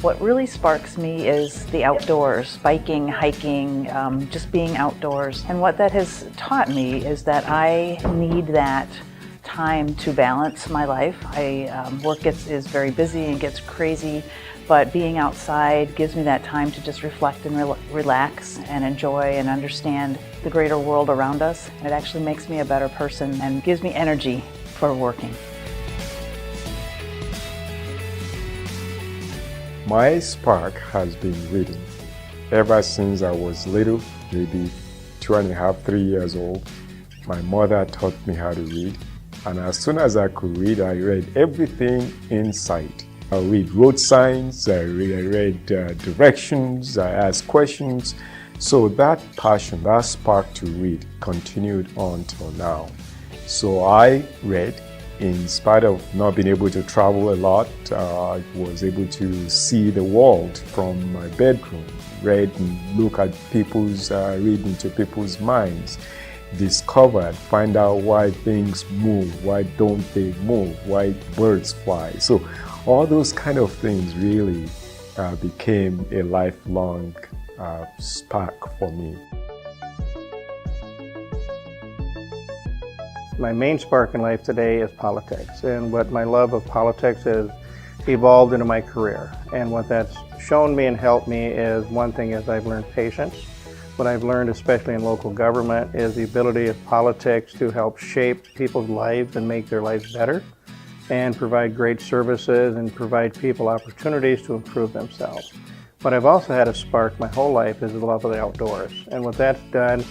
What really sparks me is the outdoors, biking, hiking, just being outdoors. And what that has taught me is that I need that time to balance my life. Work is very busy and gets crazy, but being outside gives me that time to just reflect and relax and enjoy and understand the greater world around us. It actually makes me a better person and gives me energy for working. My spark has been reading. Ever since I was little, maybe 2.5, 3 years old, my mother taught me how to read. And as soon as I could read, I read everything in sight. I read road signs, I read directions, I asked questions. So that passion, that spark to read continued on till now. So I read. In spite of not being able to travel a lot, I was able to see the world from my bedroom, read and look at read into people's minds, discover, find out why things move, why don't they move, why birds fly. So all those kind of things really became a lifelong spark for me. My main spark in life today is politics, and what my love of politics has evolved into my career. And what that's shown me and helped me is, one thing is I've learned patience. What I've learned, especially in local government, is the ability of politics to help shape people's lives and make their lives better, and provide great services and provide people opportunities to improve themselves. But I've also had a spark my whole life is the love of the outdoors. And what that's done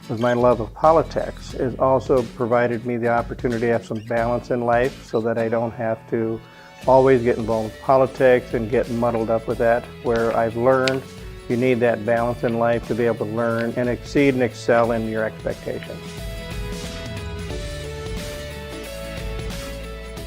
with my love of politics has also provided me the opportunity to have some balance in life so that I don't have to always get involved in politics and get muddled up with that, where I've learned you need that balance in life to be able to learn and exceed and excel in your expectations.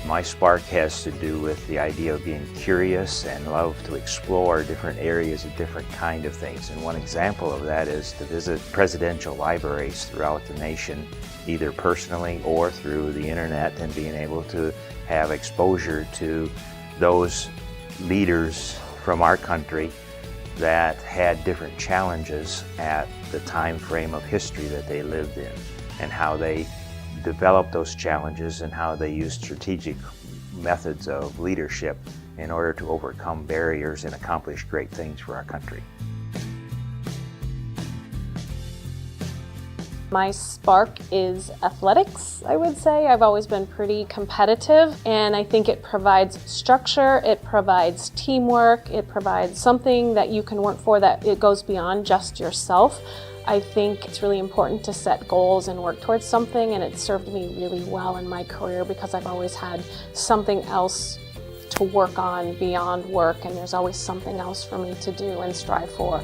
My spark has to do with the idea of being curious and love to explore different areas of different kind of things. And one example of that is to visit presidential libraries throughout the nation, either personally or through the internet, and being able to have exposure to those leaders from our country that had different challenges at the time frame of history that they lived in, and how they develop those challenges and how they use strategic methods of leadership in order to overcome barriers and accomplish great things for our country. My spark is athletics, I would say. I've always been pretty competitive, and I think it provides structure, it provides teamwork, it provides something that you can work for that it goes beyond just yourself. I think it's really important to set goals and work towards something, and it served me really well in my career because I've always had something else to work on beyond work, and there's always something else for me to do and strive for.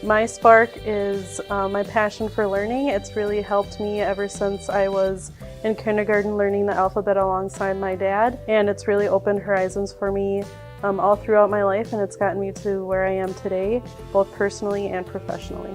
My spark is my passion for learning. It's really helped me ever since I was in kindergarten learning the alphabet alongside my dad, and it's really opened horizons for me all throughout my life, and it's gotten me to where I am today, both personally and professionally.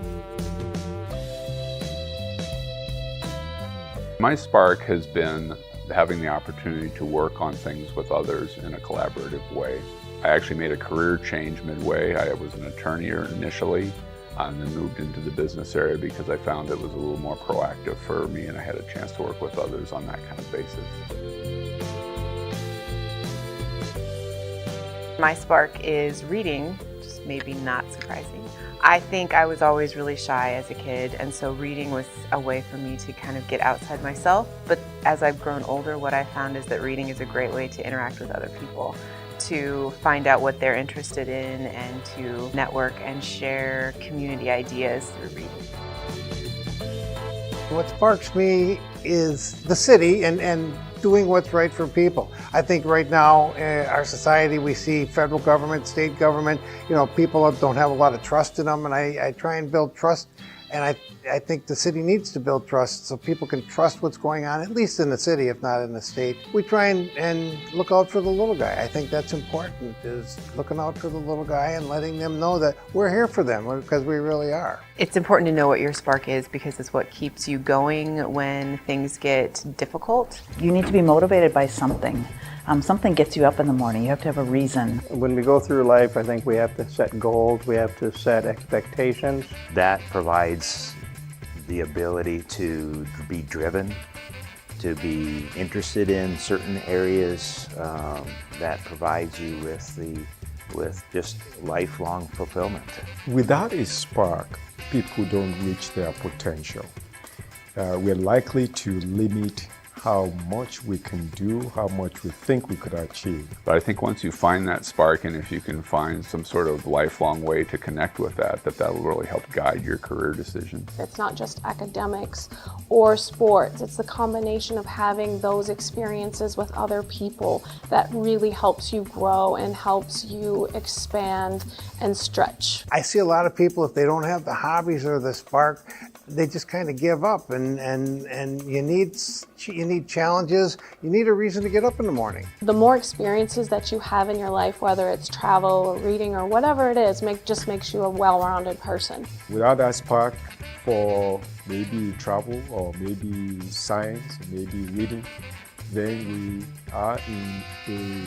My spark has been having the opportunity to work on things with others in a collaborative way. I actually made a career change midway. I was an attorney initially, and then moved into the business area because I found it was a little more proactive for me, and I had a chance to work with others on that kind of basis. My spark is reading, just maybe not surprising. I think I was always really shy as a kid, and so reading was a way for me to kind of get outside myself. But as I've grown older, what I found is that reading is a great way to interact with other people, to find out what they're interested in, and to network and share community ideas through reading. What sparks me is the city and doing what's right for people. I think right now in our society we see federal government, state government, people don't have a lot of trust in them, and I try and build trust, and I think the city needs to build trust so people can trust what's going on, at least in the city, if not in the state. We try and look out for the little guy. I think that's important, is looking out for the little guy and letting them know that we're here for them, because we really are. It's important to know what your spark is, because it's what keeps you going when things get difficult. You need to be motivated by something. something gets you up in the morning. You have to have a reason. When we go through life, I think we have to set goals, we have to set expectations. That provides the ability to be driven, to be interested in certain areas, that provides you with just lifelong fulfillment. Without a spark, people don't reach their potential. We're likely to limit how much we can do, how much we think we could achieve. But I think once you find that spark, and if you can find some sort of lifelong way to connect with that will really help guide your career decisions. It's not just academics or sports, it's the combination of having those experiences with other people that really helps you grow and helps you expand and stretch. I see a lot of people, if they don't have the hobbies or the spark, they just kind of give up, and you need challenges. You need a reason to get up in the morning. The more experiences that you have in your life, whether it's travel or reading or whatever it is, just makes you a well-rounded person. Without that spark for maybe travel or maybe science, maybe reading, then we are in a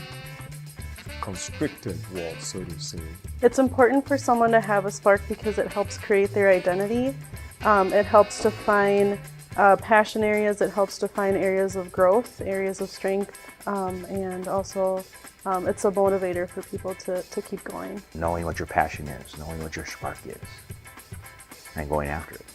constricted world, so to say. It's important for someone to have a spark because it helps create their identity. It helps to find passion areas, it helps to find areas of growth, areas of strength, and also it's a motivator for people to keep going. Knowing what your passion is, knowing what your spark is, and going after it.